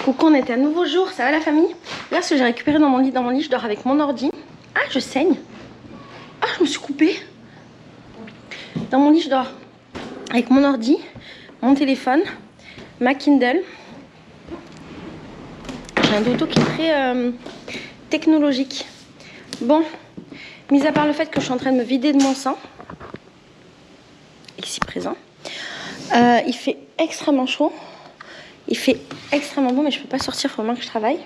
Coucou, on était un nouveau jour, ça va la famille? Là, ce que j'ai récupéré dans mon lit, je dors avec mon ordi. Ah, je saigne. Ah, je me suis coupée. Dans mon lit, je dors avec mon ordi, mon téléphone, ma Kindle. J'ai un dodo qui est très technologique. Bon, mis à part le fait que je suis en train de me vider de mon sang, ici présent, il fait extrêmement chaud. Il fait extrêmement beau, mais je peux pas sortir, il faut vraiment que je travaille.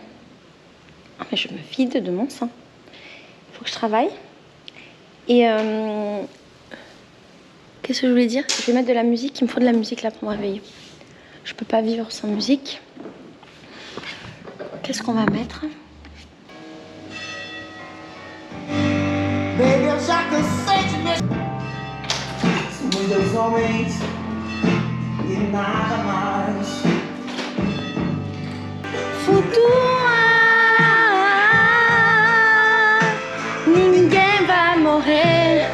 Mais je me vide de mon sang. Il faut que je travaille. Et qu'est-ce que je voulais dire? Je vais mettre de la musique, il me faut de la musique là pour me réveiller. Je peux pas vivre sans musique. Qu'est-ce qu'on va mettre? Futura, ninguém vai morrer.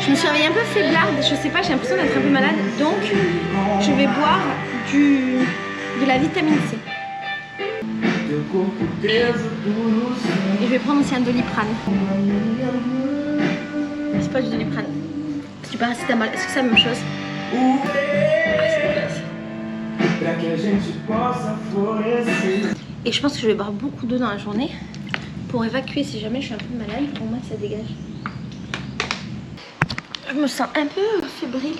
Je me suis réveillée un peu faiblarde, je sais pas, j'ai l'impression d'être un peu malade, donc je vais boire de la vitamine C. Et je vais prendre aussi un Doliprane. C'est pas du Doliprane, c'est du paracétamol. Est-ce que c'est la même chose? Et je pense que je vais boire beaucoup d'eau dans la journée pour évacuer si jamais je suis un peu malade, pour moi que ça dégage. Je me sens un peu fébrile.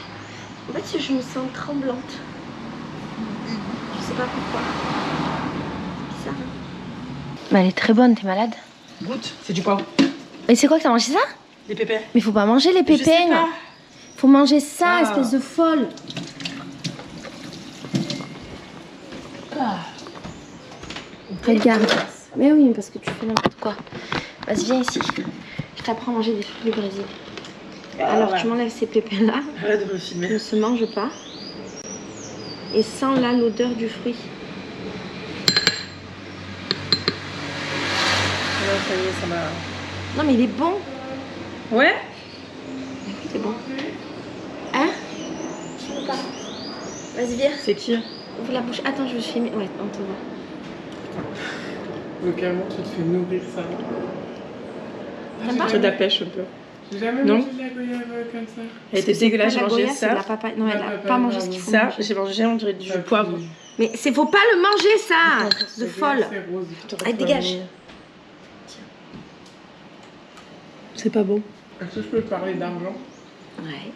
En fait, je me sens tremblante. Je sais pas pourquoi. C'est bizarre. Mais elle est très bonne, t'es malade? Goûte, c'est du poivre. Mais c'est quoi que t'as mangé ça? Des pépins. Mais faut pas manger les pépins. Faut manger ça, espèce de folle. Regarde. Mais oui, parce que tu fais n'importe quoi. Vas-y, viens ici. Je t'apprends à manger des fruits du Brésil. Alors, tu m'enlèves ces pépins-là. Arrête de me filmer. Ne se mange pas. Et sens là l'odeur du fruit. Ouais, ça y est, ça m'a... Non, mais il est bon. Ouais? C'est bon. Hein? Je peux pas. Vas-y, viens. C'est qui? Ouvre la bouche. Attends, je vais filmer. Ouais, on te voit. Donc, carrément, tu te fais nourrir ça. T'aimes pas? C'est de la pêche un peu. J'ai jamais Non. mangé de la goyave comme ça. Elle était dégueulasse, j'ai mangé C'est de ça. la papaye. Non, elle a papaye, pas mangé ce pardon. qu'il faut Ça, manger. j'ai mangé, on dirait du Ah, poivre. puis, Mais c'est faut pas le manger, ça. De folle. C'est rose. Allez, dégage. C'est pas bon. Est-ce que je peux parler d'argent? Ouais.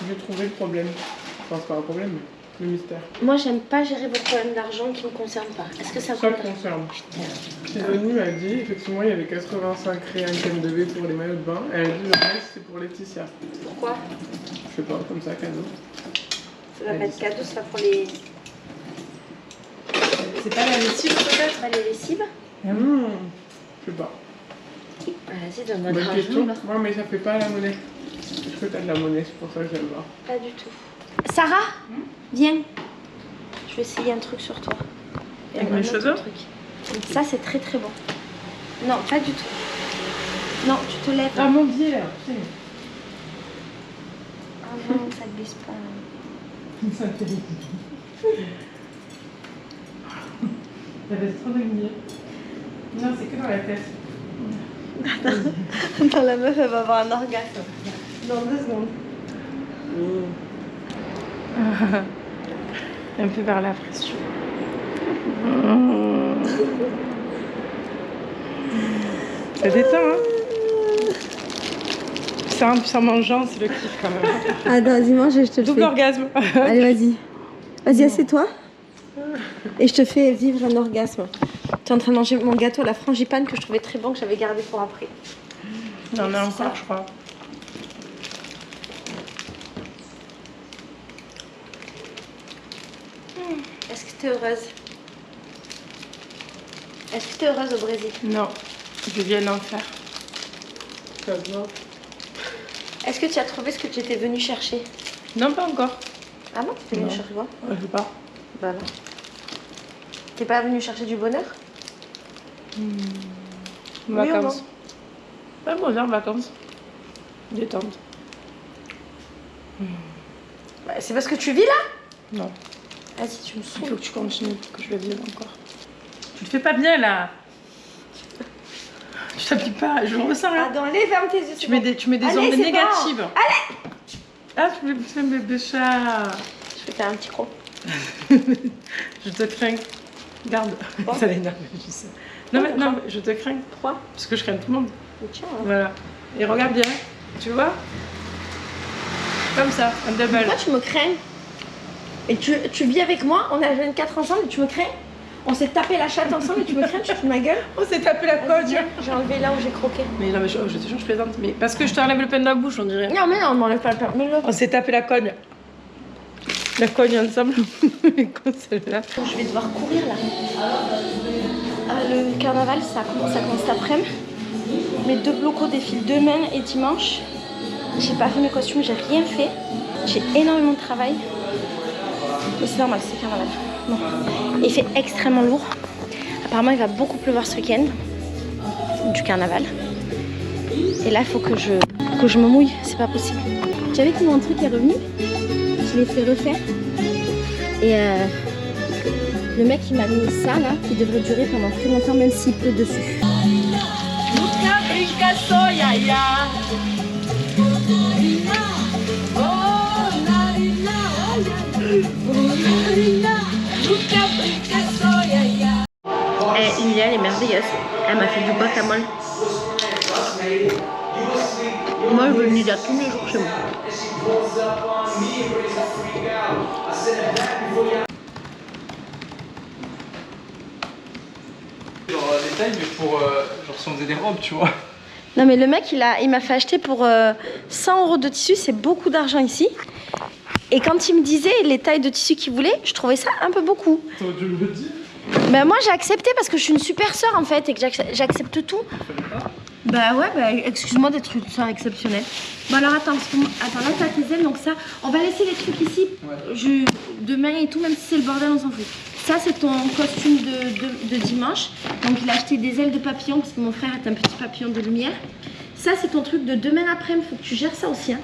J'ai trouvé le problème. Enfin, c'est pas un problème, mais le mystère. Moi, j'aime pas gérer vos problèmes d'argent qui me concernent pas. Est-ce que ça Ça vous le concerne. Sidonie m'a dit, effectivement, il y avait 85 réals KMW pour les maillots de bain. Elle a dit, le reste, c'est pour Laetitia. Pourquoi? Je sais pas, comme ça, cadeau. Ça va pas être cadeau, ça va pour les... C'est pas la lessive peut-être? Pas les lessives. Je sais pas. Vas-y, donne-moi de Bonne l'argent. question. là. Ouais, mais ça fait pas la monnaie. Est-ce que t'as de la monnaie? C'est pour ça que j'aime pas. Pas du tout. Sarah, viens. Je vais essayer un truc sur toi. Et Avec un mes autre cheveux? truc. Ça, c'est très très bon. Non, pas du tout. Non, tu te lèves. Ah, mon dieu, là. Ah non, ça glisse pas. Ça fait des Ça fait trop de. Non, c'est que dans la tête. Attends, la meuf, elle va avoir un orgasme. Dans 2 secondes. Un peu vers la pression. Ça détend, hein? Ça en mangeant, c'est le kiff quand même. Attends, vas-y, mange et je te le Double fais. orgasme. Allez, vas-y. Vas-y, assieds-toi. Et je te fais vivre un orgasme. Tu es en train de manger mon gâteau à la frangipane que je trouvais très bon, que j'avais gardé pour après. Il y en a encore, je crois. Est-ce que tu es heureuse? Est-ce que tu es heureuse au Brésil? Non, je viens d'en faire. Ça se voit. Est-ce que tu as trouvé ce que tu étais venue chercher? Non, pas encore. Ah non? Tu es venue Non. chercher quoi? Je sais pas. Bah non. T'es pas venue chercher du bonheur? Vacances. Pas bonheur, vacances. Détente. Bah, c'est parce que tu vis là? Non. Vas-y, tu me Il saoules. faut que tu continues, que je le vive encore. Tu le fais pas bien là. Tu t'appliques pas, je le ressens là. Pardon, allez, ferme tes yeux. Tu mets des Allez, ondes c'est négatives. bon. Allez. Ah, tu me fais un bébé chat. Je vais faire un petit croc. Je te crains. Garde. Bon. Ça l'énerve, je sais. Non, mais non, je te crains. Pourquoi? Parce que je crains tout le monde. Tiens, hein. Voilà. Et regarde bien. Tu vois? Comme ça, un double. Pourquoi tu me crains? Et tu vis avec moi, on a 24 ensemble et tu me crains? On s'est tapé la chatte ensemble et tu me crains, tu te fous de ma gueule? On s'est tapé la Vas-y, cogne. tiens, j'ai enlevé là où j'ai croqué. Mais non, mais je te jure, je plaisante. Mais parce que je t'enlève le pain de la bouche, on dirait. Non, mais non, on m'enlève pas le pain. Mais On s'est tapé la cogne. La cogne ensemble. Comme celle-là. je vais devoir courir là. Le carnaval, ça commence cet après-midi. Mes 2 blocos défilent demain et dimanche. J'ai pas fait mes costumes, j'ai rien fait. J'ai énormément de travail. Mais c'est normal, c'est carnaval. Bon. Il fait extrêmement lourd. Apparemment, il va beaucoup pleuvoir ce week-end. Du carnaval. Et là, il faut que je me mouille. C'est pas possible. J'avais que mon truc est revenu. Je l'ai fait refaire. Et le mec, il m'a mis ça là, qui devrait durer pendant très longtemps, même s'il pleut dessus. Emilia, elle est merveilleuse. Elle m'a fait du guacamole. Moi, je veux venir là tous les jours chez moi. Genre les tailles, mais pour genre si on faisait des robes, tu vois. Non mais le mec, il m'a fait acheter pour 100 € de tissu, c'est beaucoup d'argent ici. Et quand il me disait les tailles de tissu qu'il voulait, je trouvais ça un peu beaucoup. T'aurais dû le dire. Ben moi j'ai accepté parce que je suis une super sœur en fait et que j'accepte tout. Bah ouais, bah excuse-moi d'être une sœur exceptionnelle. Bon alors attends, attends là t'as tes ailes, donc ça, on va laisser les trucs ici. Ouais. Demain et tout, même si c'est le bordel, on s'en fout. Ça c'est ton costume de dimanche. Donc il a acheté des ailes de papillon parce que mon frère est un petit papillon de lumière. Ça c'est ton truc de demain après-midi, faut que tu gères ça aussi. Hein.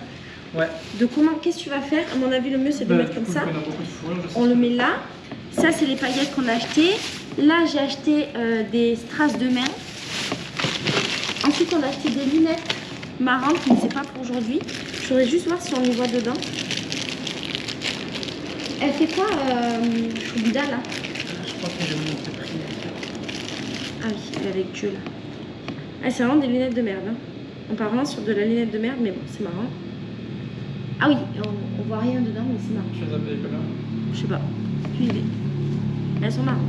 Ouais. De comment, qu'est-ce que tu vas faire? À mon avis le mieux c'est de le mettre comme ça. On le met là. Ça c'est les paillettes qu'on a achetées. Là j'ai acheté des strass de main. Ensuite on a acheté des lunettes marrantes, mais c'est pas pour aujourd'hui. Je voudrais juste voir si on les voit dedans. Elle fait quoi Choubida là? Je crois que j'ai mis le prix. Ah oui, elle est avec Dieu là. Ah c'est vraiment des lunettes de merde. Hein. On part vraiment sur de la lunette de merde, mais bon c'est marrant. Ah oui, on voit rien dedans, mais c'est marrant. Tu les as payés combien? Je sais pas, aucune idée. Elles sont marrantes.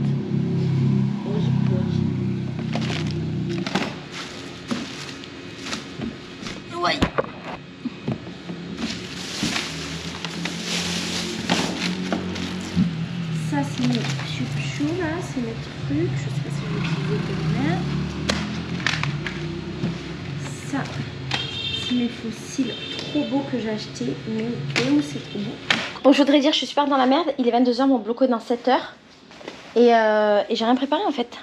Ouais. Ça c'est mes chouchous là, c'est mes trucs. Je sais pas si je vais utiliser demain. Ça, c'est mes fossiles trop beaux que j'ai achetés. Mais où c'est trop beau. Bon, je voudrais dire, je suis super dans la merde. Il est 22 h, mon bloco est dans 7 h. Et j'ai rien préparé en fait.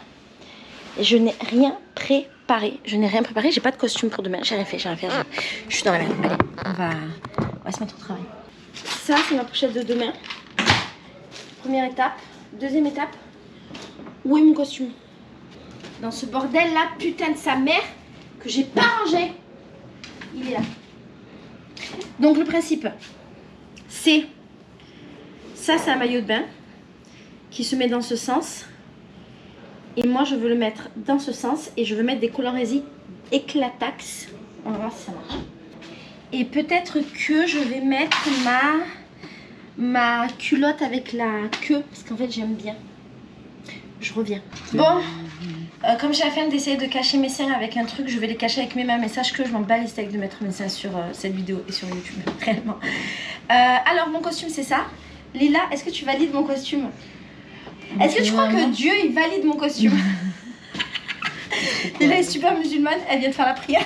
Et je n'ai rien préparé. Je n'ai rien préparé. J'ai pas de costume pour demain. J'ai rien fait. Je suis dans la merde. Allez, on va se mettre au travail. Ça, c'est ma pochette de demain. Première étape. Deuxième étape. Où est mon costume? Dans ce bordel là, putain de sa mère, que j'ai pas rangé. Il est là. Donc le principe, c'est ça, c'est un maillot de bain qui se met dans ce sens. Et moi, je veux le mettre dans ce sens et je veux mettre des colorés éclatax. On va voir si ça marche. Et peut-être que je vais mettre ma culotte avec la queue parce qu'en fait, j'aime bien. Je reviens. Bon, comme j'ai la flemme d'essayer de cacher mes seins avec un truc, je vais les cacher avec mes mains. Mais sache que je m'en bats les steaks de mettre mes seins sur cette vidéo et sur YouTube, réellement. Alors, mon costume, c'est ça. Lila, est-ce que tu valides mon costume? Est-ce que tu crois que Dieu, il valide mon costume? Lila est super musulmane, elle vient de faire la prière.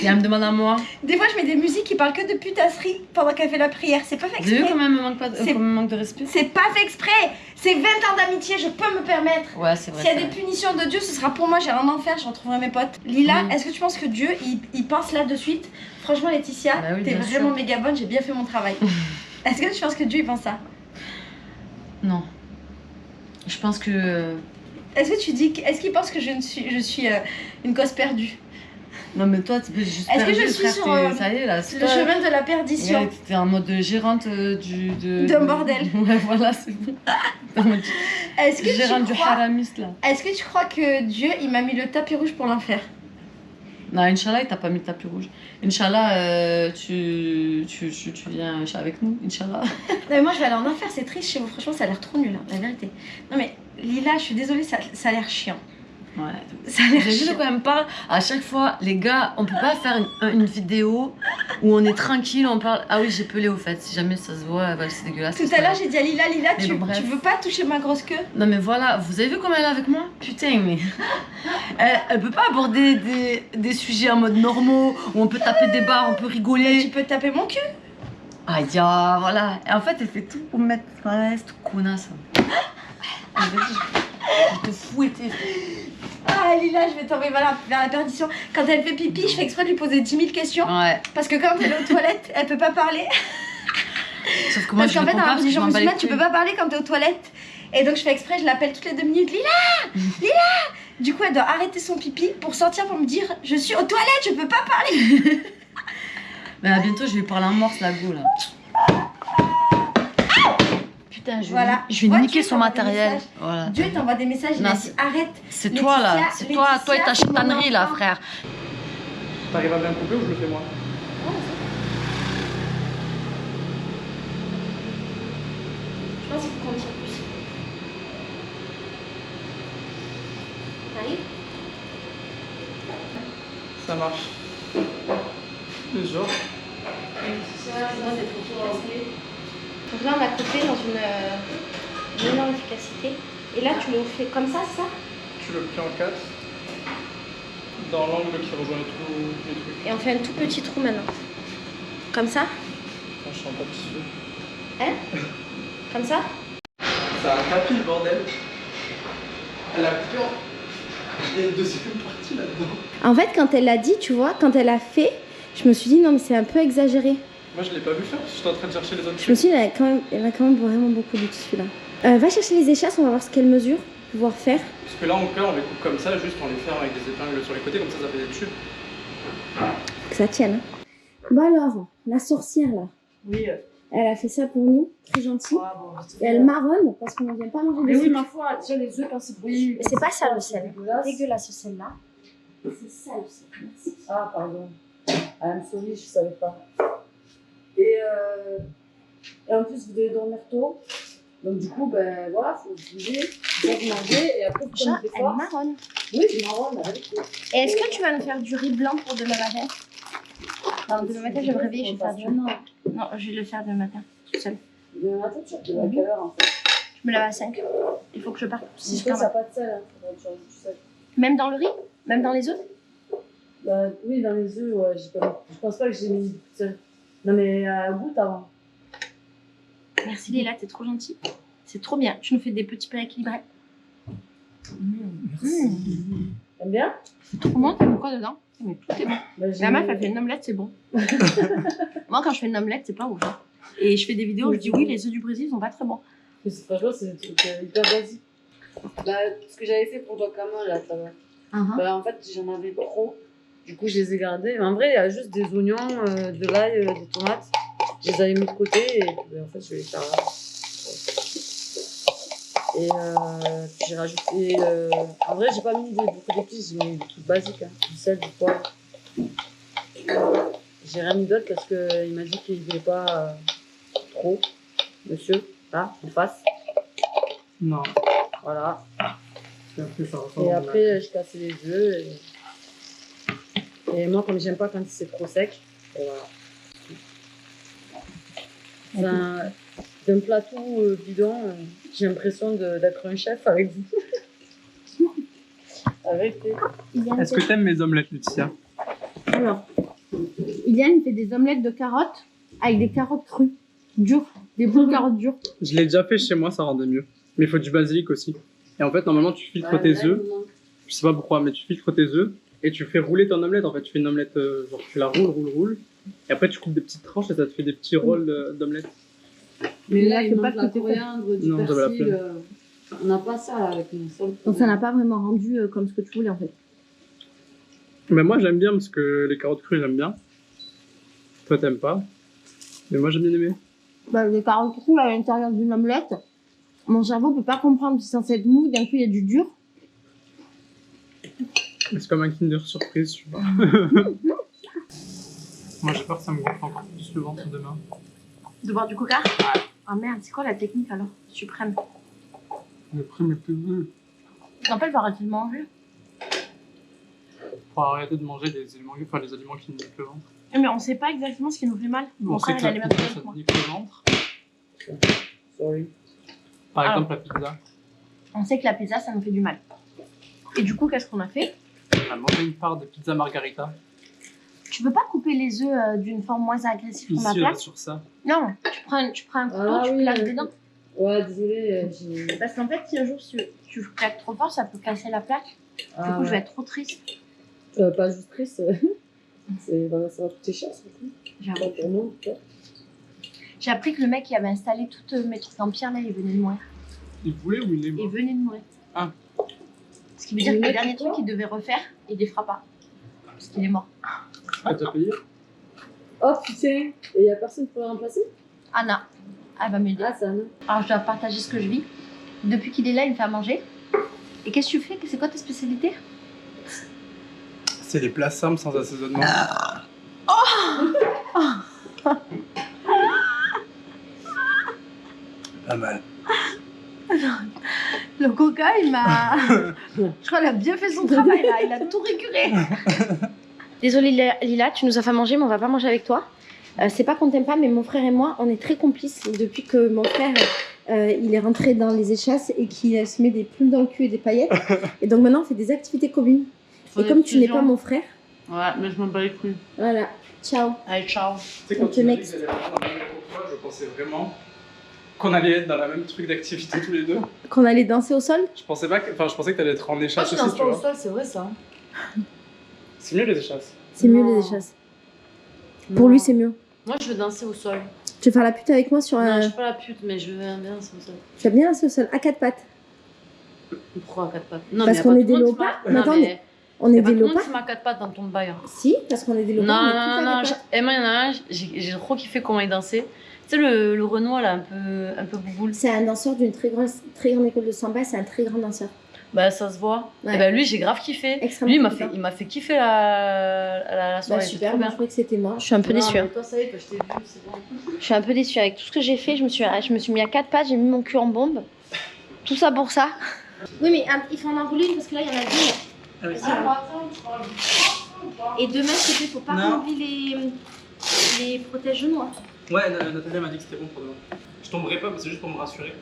Et elle me demande à moi. Des fois, je mets des musiques qui parlent que de putasserie pendant qu'elle fait la prière. C'est pas fait Vous avez vu exprès. comment elle me manque de respect? C'est pas fait exprès. C'est 20 ans d'amitié, je peux me permettre. Ouais, c'est vrai. S'il y a des punitions de Dieu, ce sera pour moi. J'ai rien à en faire, je retrouverai mes potes. Lila, est-ce que tu penses que Dieu, il pense là de suite? Franchement, Laetitia, Bah oui, t'es bien vraiment sûr. méga bonne, j'ai bien fait mon travail. Est-ce que tu penses que Dieu, il pense ça? Non. Je pense que. Est-ce qu'il pense que je suis une cause perdue? Non, mais toi, tu peux juste. Est-ce que perdu, je suis frère, sur ça y est, là, le chemin de la perdition? Ouais, t'es en mode gérante D'un bordel. Ouais, voilà, c'est bon. Est-ce que Gérante tu du crois... haramiste, là. Est-ce que tu crois que Dieu, il m'a mis le tapis rouge pour l'enfer? Non, Inch'Allah, il t'a pas mis le tapis rouge. Inch'Allah, tu viens avec nous, Inch'Allah. Non mais moi je vais aller en enfer, c'est triste chez vous, franchement ça a l'air trop nul, hein, la vérité. Non mais Lila, je suis désolée, ça a l'air chiant. Ouais. Ça a l'air J'ai vu de chiant. quoi elle me parle. À chaque fois, les gars, on peut pas faire une vidéo où on est tranquille, on parle. Ah oui, j'ai pelé au fait, si jamais ça se voit, bah, c'est dégueulasse. Tout à l'heure j'ai dit à Lila, Mais tu bon, bref. veux pas toucher ma grosse queue? Non mais voilà, vous avez vu comment elle est avec moi? Putain, mais elle peut pas aborder des sujets en mode normaux où on peut taper des barres, on peut Mais tu rigoler. peux taper mon cul? Ah ya, voilà. Et en fait, elle fait tout pour me mettre mal à l'aise, toute connasse. Je vais te fouetter. Ah Lila, je vais tomber vers la perdition. Quand elle fait pipi, je fais exprès de lui poser 10 000 questions. Ouais. Parce que quand elle est aux toilettes, elle peut pas parler. Sauf que moi, Parce je qu'en fait, réponds dans pas la parce que je religion m'en bats les musulmane, tu peux couilles. pas parler quand t'es aux toilettes. Et donc je fais exprès, je l'appelle toutes les 2 minutes. Lila! Du coup, elle doit arrêter son pipi pour sortir pour me dire je suis aux toilettes, je peux pas parler. Mais à bientôt, je vais lui parler en morse, la go, là. Putain, je Voilà. vais Vois, niquer Dieu son t'envoie des matériel. messages. Voilà. Dieu t'envoie des messages, il Non, a dit arrête. C'est toi, là. Laetitia, C'est toi et ta Laetitia, chitanerie, mon là, enfant. frère. T'arrives à bien couper ou je le fais moi? Je pense qu'il faut qu'on tire plus. T'arrives? Ça marche. C'est genre. Donc là, on a coupé dans une énorme efficacité. Et là, tu le fais comme ça, c'est ça? Tu le plies en 4 dans l'angle qui rejoint tous les trucs. Et on fait un tout petit trou maintenant. Comme ça? Attends, je sens pas dessus. Hein? Comme ça? C'est un tapis le bordel. Elle a coupé en... Il y a une deuxième partie là-dedans. En fait, quand elle l'a dit, tu vois, quand elle a fait, je me suis dit non, mais c'est un peu exagéré. Moi je l'ai pas vu faire parce que j'étais en train de chercher les autres Je me trucs. suis dit, elle a quand même vraiment beaucoup de tissu là. Va chercher les échasses, on va voir ce qu'elle mesure, pouvoir faire. Parce que là en cas on les coupe comme ça, juste on les ferme avec des épingles sur les côtés, comme ça fait des tubes. Que ça tienne. Bon alors, la sorcière là, Oui. elle a fait ça pour nous, très gentil. Ah, bon, Et elle marronne parce qu'on ne vient pas manger mais des oui, œufs. ma foi, déjà les œufs quand c'est bouilli. Mais c'est pas ça le sel. dégueulasse. Dégueulasse ce sel là. C'est ça le sel. Merci. Ah, pardon. I'm sorry, je savais pas. Et en plus, vous devez dormir tôt. Donc, du coup, ben voilà, faut se bouger, faut manger et après, vous Chat, prenez des elle forces. marronne. Oui, je marronne avec vous. Et est-ce que tu vas nous faire du riz blanc pour demain matin? Non, demain matin, je vais me réveiller, je vais faire du... Non, Non, je vais le faire demain matin, toute seule. demain matin, tu vas à quelle heure en fait? Je me lève à 5. Il faut que je parte. Si ça n'a pas de sel, hein, faudrait que tu rajoutes du sel. Même dans le riz? Même dans les œufs? Bah, oui, dans les œufs, ouais, je pense pas que j'ai mis beaucoup de sel. Non, mais goûte avant. Merci Léla, t'es trop gentille. C'est trop bien. Tu nous fais des petits plats équilibrés. T'aimes bien? C'est trop bon, t'as mis quoi dedans? Mais tout est bon. Bah, La meuf, elle fait une omelette, c'est bon. Moi, quand je fais une omelette, c'est pas ouf. Hein. Et je fais des vidéos où je dis oui, les œufs du Brésil sont pas très bons. Franchement, c'est des trucs hyper basiques. Bah, ce que j'avais fait pour toi, Kama, là, ça va. Bah, en fait, j'en avais trop. Du coup, je les ai gardés. Mais en vrai, il y a juste des oignons, de l'ail, des tomates. Je les avais mis de côté et puis, en fait, je vais les faire là. Et puis j'ai rajouté. En vrai, j'ai pas mis beaucoup d'épices, j'ai mis des trucs basiques. Hein. Du sel, du poivre. J'ai rien mis d'autre parce qu'il m'a dit qu'il voulait pas trop. Monsieur, là, en face. Non. Voilà. Et après ça ressemble Et à après, je cassais les œufs. Et moi, comme j'aime pas quand c'est trop sec, et voilà. D'un plateau bidon, j'ai l'impression d'être un chef avec vous. Arrêtez. Est-ce que t'aimes mes omelettes, Laetitia? Alors, Iliane fait des omelettes de carottes avec des carottes crues, dures, des bonnes carottes dures. Je l'ai déjà fait chez moi, ça rendait mieux. Mais il faut du basilic aussi. Et en fait, normalement, tu filtres tes œufs. Je sais pas pourquoi, mais tu filtres tes œufs et tu fais rouler ton omelette. En fait, tu fais une omelette, genre tu la roules. Et après, tu coupes des petites tranches et ça te fait des petits rôles d'omelette. Mais là, il c'est manque pas la que t'es coriandre, du Non, j'avais la persil. On n'a pas ça là, avec une seule. Donc ça n'a pas vraiment rendu comme ce que tu voulais en fait. Mais moi, j'aime bien parce que les carottes crues, j'aime bien. Toi, t'aimes pas. Mais moi, j'ai bien aimé. Bah, les carottes crues à l'intérieur d'une omelette, mon cerveau peut pas comprendre, c'est censé être mou, d'un coup il y a du dur. C'est comme un Kinder Surprise, je sais pas. Moi, j'ai peur que ça me gonfle encore plus le ventre demain. De boire du coca? Ah merde, c'est quoi la technique alors? Suprême. Le prix est plus vieux. En fait, je vais arrêter de manger. Faut arrêter de manger les aliments qui nous niquent le ventre. Mais on sait pas exactement ce qui nous fait mal. Mon frère, il a les mêmes ça problèmes que te moi. nique le ventre. Sorry. Par Ah. exemple, la pizza. On sait que la pizza, ça nous fait du mal. Et du coup, qu'est-ce qu'on a fait? On a mangé une part de pizza margarita. Tu peux pas couper les œufs d'une forme moins agressive sur ma Ici, là, plaque? sur ça. Non, tu prends un couteau, tu plaques dedans. Ouais, désolé, j'ai. Parce qu'en fait, si un jour tu plaques trop fort, ça peut casser la plaque. Du coup, je vais être trop triste. Pas juste triste. Ça va coûter cher, surtout. Pas pour nous, peut-être. J'ai appris que le mec qui avait installé toutes mes trucs en pierre, là, il venait de mourir. Il voulait ou il est Il mort? venait de mourir. Ah. Ce qui veut dire que Le le mec, dernier quoi truc qu'il devait refaire, il les fera pas. Parce qu'il est mort. Ah, t'as payé? Oh putain! Et y a personne pour le remplacer? Anna, elle va m'aider. Ah, ça, non. Alors, je dois partager ce que je vis. Depuis qu'il est là, il me fait à manger. Et qu'est-ce que tu fais? C'est quoi ta spécialité? C'est les plats simples sans assaisonnement. Pas mal. Le coca, il m'a... Je crois qu'il a bien fait son travail, là. Il a tout récuré. Désolée, Lila, tu nous as fait manger, mais on va pas manger avec toi. C'est pas qu'on t'aime pas, mais mon frère et moi, on est très complices depuis que mon frère, il est rentré dans les échasses et qu'il se met des plumes dans le cul et des paillettes. Et donc maintenant, on fait des activités communes. Et comme tu n'es pas mon frère, Ouais, mais je m'en bats les couilles. voilà, ciao. Allez, ciao. Tu sais, quand tu m'as dit que j'allais rentrer dans la même pourquoi, je pensais vraiment qu'on allait être dans la même truc d'activité tous les deux. Qu'on allait danser au sol? Je pensais que t'allais être en échasse Moi, je aussi, danse tu pas au vois. sol, c'est vrai ça. C'est mieux les échasses. C'est mieux Non. les échasses. Pour lui, c'est mieux. Moi, je veux danser au sol. Tu veux faire la pute avec moi sur Non, un... je suis pas la pute, mais je veux bien danser au sol. Tu vas bien danser au sol, à quatre pattes. Pourquoi à quatre pattes? Non, Parce mais y a qu'on pas est tout des le monde qui léopards. m'a- Mais Non, attendez, mais on y est a pas des tout le monde léopards. qui m'a quatre pattes dans ton bail. Hein. Si, parce qu'on est des Non, léopards. on est non, tous non, à non. quatre pattes. Et moi, il y en a un, j'ai trop kiffé comment il dansait. Tu sais, le Renoir, là, un peu bouboule. C'est un danseur d'une très grande école de samba, c'est un très grand danseur. Bah, ça se voit. Ouais. Et bah, lui, j'ai grave kiffé. Extrêmement Lui, compétent. il m'a fait kiffer la Bah, soirée. super, trop moi bien. je croyais que c'était moi. Je suis un peu Non, déçue. mais toi, ça y est, toi, je t'ai vu, c'est bon. Je suis un peu déçue avec tout ce que j'ai fait. Je me suis mis à quatre pattes, j'ai mis mon cul en bombe. Tout ça pour ça. Oui, mais il faut en enrouler une parce que là il y en a deux. Ah oui, Et demain, s'il te plaît, faut pas Non. enlever les protège-genoux. Hein. Ouais, Nathalie m'a dit que c'était bon pour demain. Je tomberai pas, mais c'est juste pour me rassurer.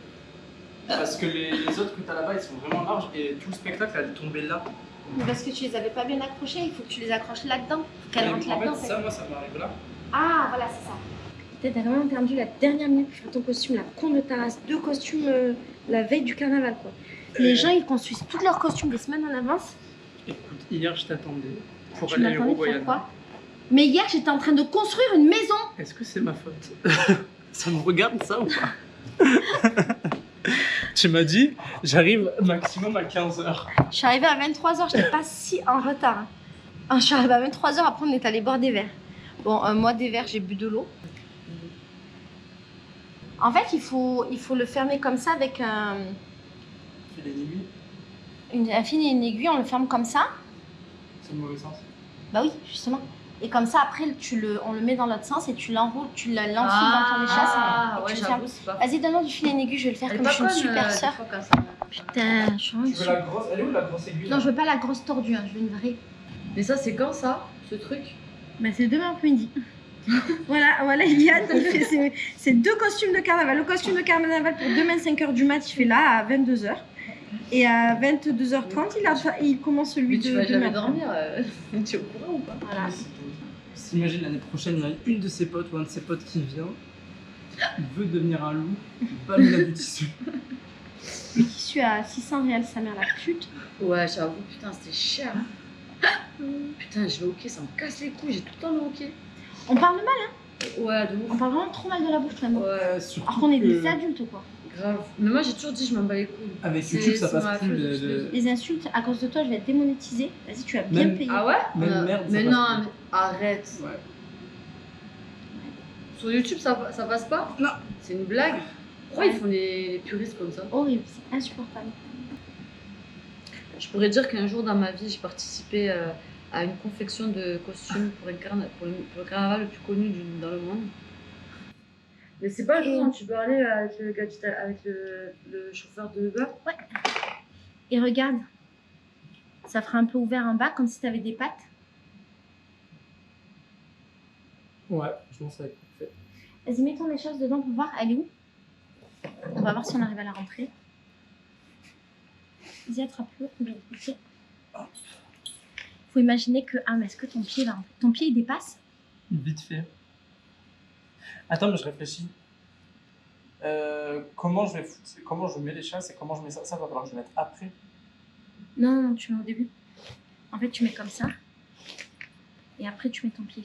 Parce que les autres que t'as là-bas, ils sont vraiment larges et tout le spectacle, elle est tombée là. Mais parce que tu les avais pas bien accrochés, il faut que tu les accroches là-dedans. Faut qu'elles rentrent En là-dedans. fait, ça, moi, ça m'arrive là. Ah, voilà, c'est ça. Peut-être t'as vraiment perdu la dernière minute pour faire ton costume, la con de ta race. 2 costumes la veille du carnaval, quoi. Les gens, ils construisent tous leurs costumes des semaines en avance. Écoute, hier, je t'attendais pour Tu aller à m'attendais pour faire Uruguay. quoi? Mais hier, j'étais en train de construire une maison. Est-ce que c'est ma faute? Ça me regarde ça ou pas? Tu m'as dit, j'arrive maximum à 15h. Je suis arrivée à 23h, j'étais pas si en retard. Hein. Ah, je suis arrivée à 23h, après on est allé boire des verres. Bon, moi des verres, j'ai bu de l'eau. En fait, il faut le fermer comme ça avec un fil et une aiguille, on le ferme comme ça. C'est le mauvais sens. Bah oui, justement. Et comme ça, après, on le met dans l'autre sens et tu l'enroules, tu l'enfiles dans ton échasse. Ah, et ouais, tu le fermes. j'avoue, c'est pas. Vas-y, donne-moi du fil et une aiguille, je vais le faire Elle est comme pas je suis une conne, super des sœur. fois, comme ça. Putain, je suis vraiment Tu veux la grosse? Elle est où la grosse aiguille? Non, je veux pas la grosse tordue, hein, je veux une vraie. Mais ça, c'est quand ça, ce truc? Bah, c'est demain après-midi. voilà, Iliane, c'est 2 costumes de carnaval. Le costume de carnaval pour demain 5h du mat, il fait là à 22h. Et à 22h30, il commence celui Mais de tu vas demain. jamais dormir. Tu es au courant ou pas? Voilà. S'imagine l'année prochaine, il y a une de ses potes ou un de ses potes qui vient, il veut devenir un loup, bam, il a du tissu. Le tissu à 600 réals, sa mère la chute. Ouais, j'avoue, putain, c'était cher. Putain, je vais hockey, ça me casse les couilles, j'ai tout le temps le hockey. On parle mal, hein. Ouais, de ouf. On parle vraiment trop mal de la bouche, toi et moi. Ouais, Surtout Alors qu'on est que des adultes, quoi. grave. Mais moi, j'ai toujours dit, je m'en bats les couilles. avec C'est- YouTube, ça c'est ma passe plus. philosophie. Les insultes, à cause de toi, je vais être démonétisée. Vas-y, tu vas bien Même- payer. Ah ouais? Même merde, Mais ça non, passe mais arrête. Ouais. Sur YouTube, ça passe pas? Non. C'est une blague? Pourquoi ils font les puristes comme ça? Horrible, c'est insupportable. Je pourrais dire qu'un jour dans ma vie, j'ai participé à une confection de costumes pour le carnaval le plus connu dans le monde. Mais c'est pas le jour où tu parlais avec le gars, avec le chauffeur de Uber? Ouais. Et regarde, ça fera un peu ouvert en bas, comme si t'avais des pattes. Ouais, je pense que ça va être parfait. Vas-y, mets ton écharpe dedans pour voir, elle est où? On va voir si on arrive à la rentrer. Vas-y, attrape-le. Ok. Faut imaginer que... Ah, mais est-ce que ton pied va... Ton pied, il dépasse? Vite fait. Attends, mais je réfléchis. Comment je mets les chasses et comment je mets ça? Ça va falloir que je le mette après. Non, non, tu mets au début. En fait, tu mets comme ça. Et après, tu mets ton pied.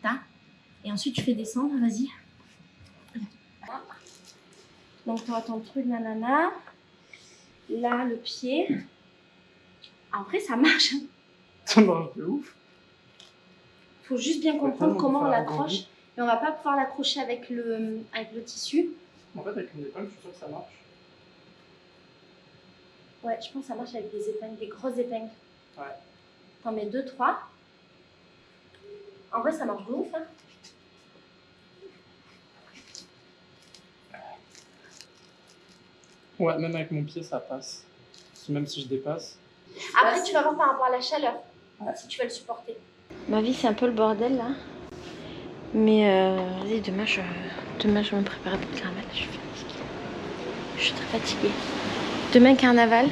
Là. Et ensuite, tu fais descendre. Vas-y. Donc, tu auras ton truc, nanana. Là, le pied. En vrai, ça marche. Ça marche de ouf. Faut juste bien comprendre tellement comment on faire un l'accroche. Et on va pas pouvoir l'accrocher avec le tissu. En fait, avec une épingle, je suis sûr que ça marche. Ouais, je pense que ça marche avec des épingles, des grosses épingles. Ouais. T'en mets 2, 3. En vrai, ça marche de ouf, hein. Ouais, même avec mon pied, ça passe. Même si je dépasse. Après, tu vas voir par rapport à la chaleur, si tu vas le supporter. Ma vie, c'est un peu le bordel, là. Mais, vas-y, demain, je vais me préparer pour le carnaval. Je suis fatiguée. Je suis très fatiguée. Demain, carnaval,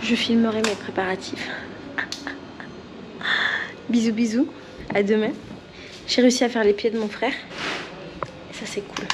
je filmerai mes préparatifs. Bisous, bisous. À demain. J'ai réussi à faire les pieds de mon frère. Et ça, c'est cool.